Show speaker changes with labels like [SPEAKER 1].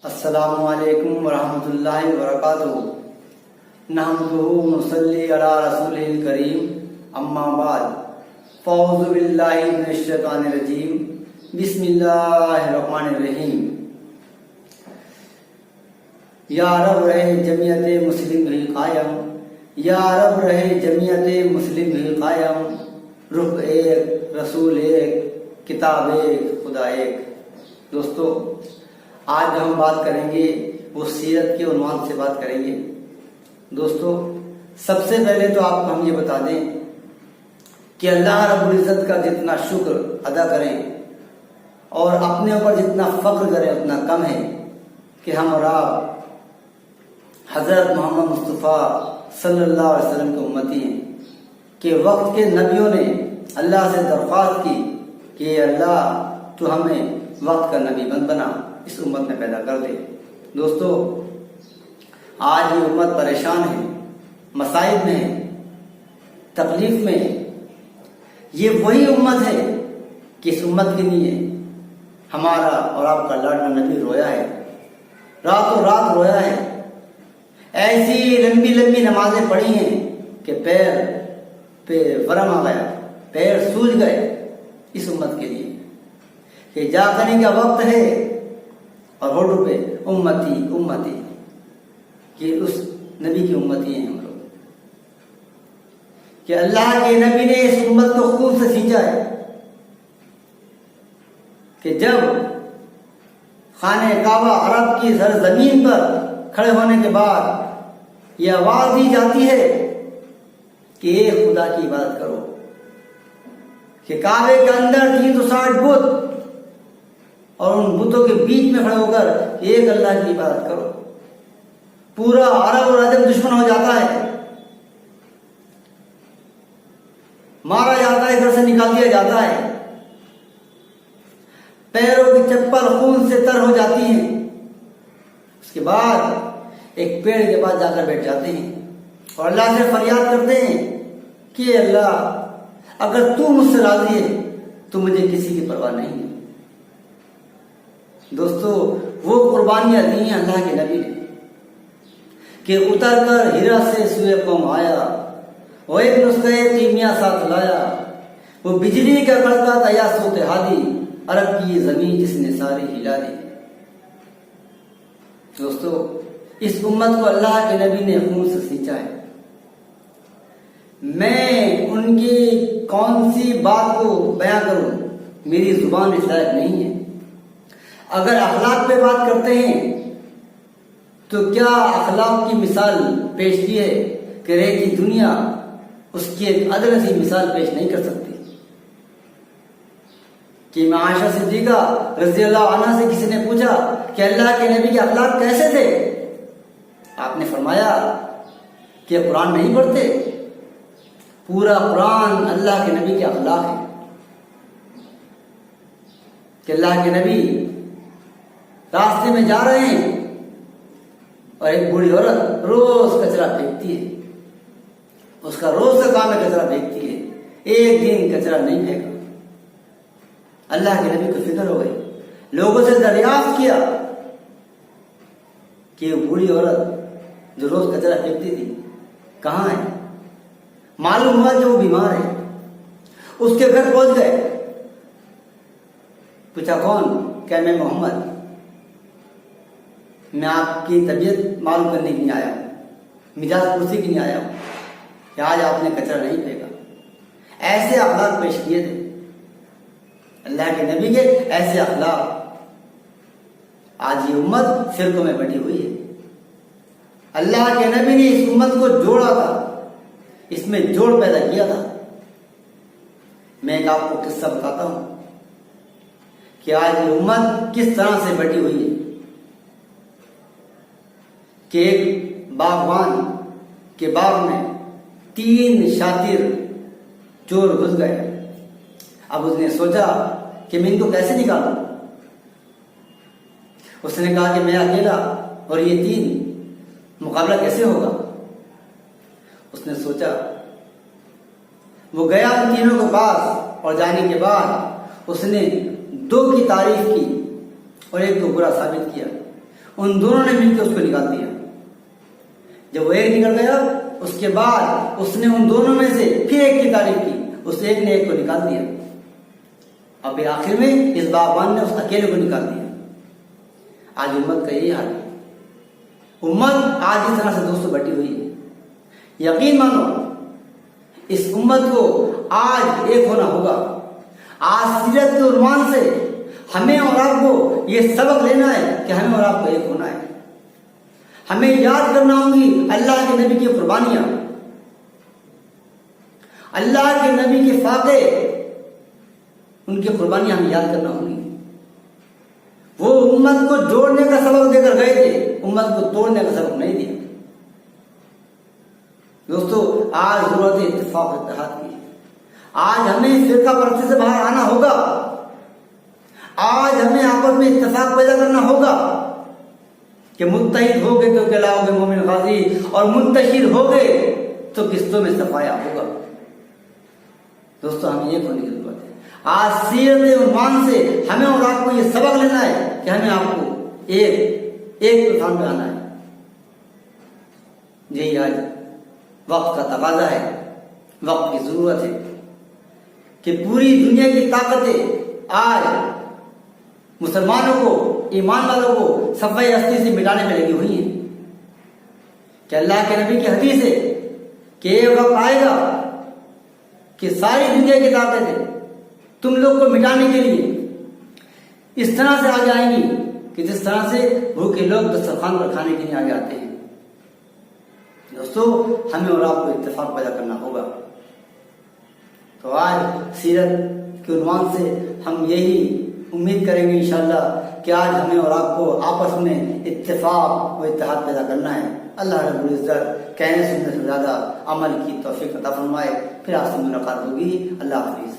[SPEAKER 1] السلام علیکم ورحمۃ اللہ وبرکاتہ۔ نحمدہ ونصلی علی رسولہ الکریم، اما بعد، فاعوذ باللہ من الشیطان الرجیم، بسم اللہ الرحمن الرحیم۔ یا رب رہے جمعیت مسلم ہی قائم، یا رب رہے جمعیت مسلم ہی قائم، رخ ایک، رسول ایک، کتاب ایک، خدا ایک۔ دوستو، آج ہم بات کریں گے وہ سیرت کے عنوان سے بات کریں گے۔ دوستو، سب سے پہلے تو آپ کو ہم یہ بتا دیں کہ اللہ رب العزت کا جتنا شکر ادا کریں اور اپنے اوپر جتنا فخر کریں اتنا کم ہے کہ ہم اور آپ حضرت محمد مصطفیٰ صلی اللہ علیہ وسلم کے امتی ہیں کہ وقت کے نبیوں نے اللہ سے درخواست کی کہ اللہ تو ہمیں وقت کا نبی بنا، اس امت میں پیدا کر دے۔ دوستو، آج یہ امت پریشان ہے، مصائب میں ہے، تکلیف میں ہے۔ یہ وہی امت ہے کہ اس امت کے لیے ہمارا اور آپ کا لاڈلا نبی رویا ہے، راتوں رات رویا ہے، ایسی لمبی لمبی نمازیں پڑھی ہیں کہ پیر پہ ورم آ گیا، پیر سوج گئے اس امت کے لیے کہ جا کرنے کا وقت ہے، اور ہوٹوں پہ امتی امتی، کہ اس نبی کی امتی ہیں ہم لوگ، کہ اللہ کے نبی نے اس امت کو خون سے سینچا ہے کہ جب خانہ کعبہ عرب کی سرزمین پر کھڑے ہونے کے بعد یہ آواز دی جاتی ہے کہ ایک خدا کی عبادت کرو، کہ کعبے کے اندر 360 بت اور ان بتوں کے بیچ میں کھڑے ہو کر ایک اللہ کی عبادت کرو۔ پورا عرب اور عجم دشمن ہو جاتا ہے، مارا جاتا ہے، گھر سے نکال دیا جاتا ہے، پیروں کی چپل خون سے تر ہو جاتی ہیں۔ اس کے بعد ایک پیڑ کے پاس جا کر بیٹھ جاتے ہیں اور اللہ سے فریاد کرتے ہیں کہ اللہ اگر تو مجھ سے راضی ہے تو مجھے کسی کی پرواہ نہیں ہے۔ دوستو، وہ قربانیاں دی ہیں اللہ کے نبی نے کہ اتر کر ہیرا سے سوئے قوم آیا، وہ ایک نسخہ کیمیا ساتھ لایا، وہ بجلی کا کڑکا تھا یا سوت ہادی، عرب کی زمین جس نے ساری ہلا دی۔ دوستو، اس امت کو اللہ کے نبی نے خون سے سینچا ہے۔ میں ان کی کون سی بات کو بیان کروں، میری زبان اس لائق نہیں ہے۔ اگر اخلاق پہ بات کرتے ہیں تو کیا اخلاق کی مثال پیش کی ہے کہ رہتی دنیا اس کی ایک عدل سی مثال پیش نہیں کر سکتی؟ کہ عائشہ صدیقہ رضی اللہ عنہ سے کسی نے پوچھا کہ اللہ کے نبی کے اخلاق کیسے تھے؟ آپ نے فرمایا کہ قرآن نہیں پڑھتے؟ پورا قرآن اللہ کے نبی کے اخلاق ہے کہ اللہ کے نبی راستے میں جا رہے ہیں اور ایک بوڑھی عورت روز کچرا پھینکتی ہے، اس کا روز کا کام ہے کچرا پھینکتی ہے، ایک دن کچرا نہیں پھینکا۔ اللہ کے نبی کو فکر ہو گئی، لوگوں سے دریافت کیا کہ وہ بوڑھی عورت جو روز کچرا پھینکتی تھی کہاں ہے؟ معلوم ہوا کہ وہ بیمار ہے۔ اس کے گھر پہنچ گئے، پوچھا کون؟ کہ میں محمد، میں آپ کی طبیعت معلوم کرنے کے لیے آیا ہوں، مزاج پرسی کے لیے آیا ہوں کہ آج آپ نے کچرا نہیں پھینکا۔ ایسے اخلاق پیش کیے تھے اللہ کے نبی کے، ایسے اخلاق۔ آج یہ امت فرقوں میں بٹی ہوئی ہے۔ اللہ کے نبی نے اس امت کو جوڑا تھا، اس میں جوڑ پیدا کیا تھا۔ میں ایک آپ کو قصہ بتاتا ہوں کہ آج یہ امت کس طرح سے بٹی ہوئی ہے کہ ایک باغبان کے باغ میں 3 شاطر چور گھس گئے۔ اب اس نے سوچا کہ میں ان کو کیسے نکالوں؟ اس نے کہا کہ میں اکیلا اور یہ 3، مقابلہ کیسے ہوگا؟ اس نے سوچا، وہ گیا ان تینوں کے پاس اور جانے کے بعد اس نے 2 کی تعریف کی اور ایک کو برا ثابت کیا۔ ان دونوں نے مل کے اس کو نکال دیا. جب وہ ایک نکل گیا اس کے بعد اس نے ان دونوں میں سے پھر ایک کی تعریف کی, اس ایک نے ایک کو نکال دیا, اور پھر آخر میں اس باغبان نے اس اکیلے کو نکال دیا. آج امت کا یہی حال ہے. امت آج اس طرح سے دوستوں بٹی ہوئی ہے. یقین مانو اس امت کو آج ایک ہونا ہوگا. آج سیرت کے عنوان سے ہمیں اور آپ کو یہ سبق لینا ہے کہ ہمیں اور آپ کو ایک ہونا ہے. ہمیں یاد کرنا ہوگی اللہ کے نبی کی قربانیاں, اللہ کے نبی کے فاقے, ان کی قربانیاں ہمیں یاد کرنا ہوگی. وہ امت کو جوڑنے کا سبق دے کر گئے تھے, امت کو توڑنے کا سبق نہیں دیا. دوستو آج ضرورت ہے اتفاق و اتحاد کی. آج ہمیں فرقہ پرستی سے باہر آنا ہوگا. آج ہمیں آپس میں اتفاق پیدا کرنا ہوگا کہ متحد ہو گئے تو کہلاؤ گے مومن غازی, اور منتشر ہو گئے تو قسطوں میں صفایا ہوگا. دوستو ہمیں ایک ہونے کی ضرورت ہے. آج سیرت عنوان سے ہمیں اور آپ کو یہ سبق لینا ہے کہ ہمیں آپ کو ایک پلان پہ آنا ہے. یہی آج وقت کا تقاضا ہے, وقت کی ضرورت ہے کہ پوری دنیا کی طاقتیں آج مسلمانوں کو, ایمان والوں کو صفحہ ہستی سے مٹانے میں لگی ہوئی ہیں. کہ اللہ کے نبی کی حدیث ہے کہ یہ وقت آئے گا کہ ساری دنیا کی طاقتیں تم لوگ کو مٹانے کے لیے اس طرح سے آگے آئیں گی کہ جس طرح سے بھوکے لوگ دسترخوان پر کھانے کے لیے آگے آتے ہیں. دوستو ہمیں اور آپ کو اتفاق پیدا کرنا ہوگا. تو آج سیرت کے عنوان سے ہم یہی امید کریں گے انشاءاللہ کہ آج ہمیں اور آپ کو آپس میں اتفاق و اتحاد پیدا کرنا ہے. اللہ رب العزت کہنے سننے سے زیادہ عمل کی توفیق عطا فرمائے. پھر آپ سے ملاقات ہوگی. اللہ حافظ.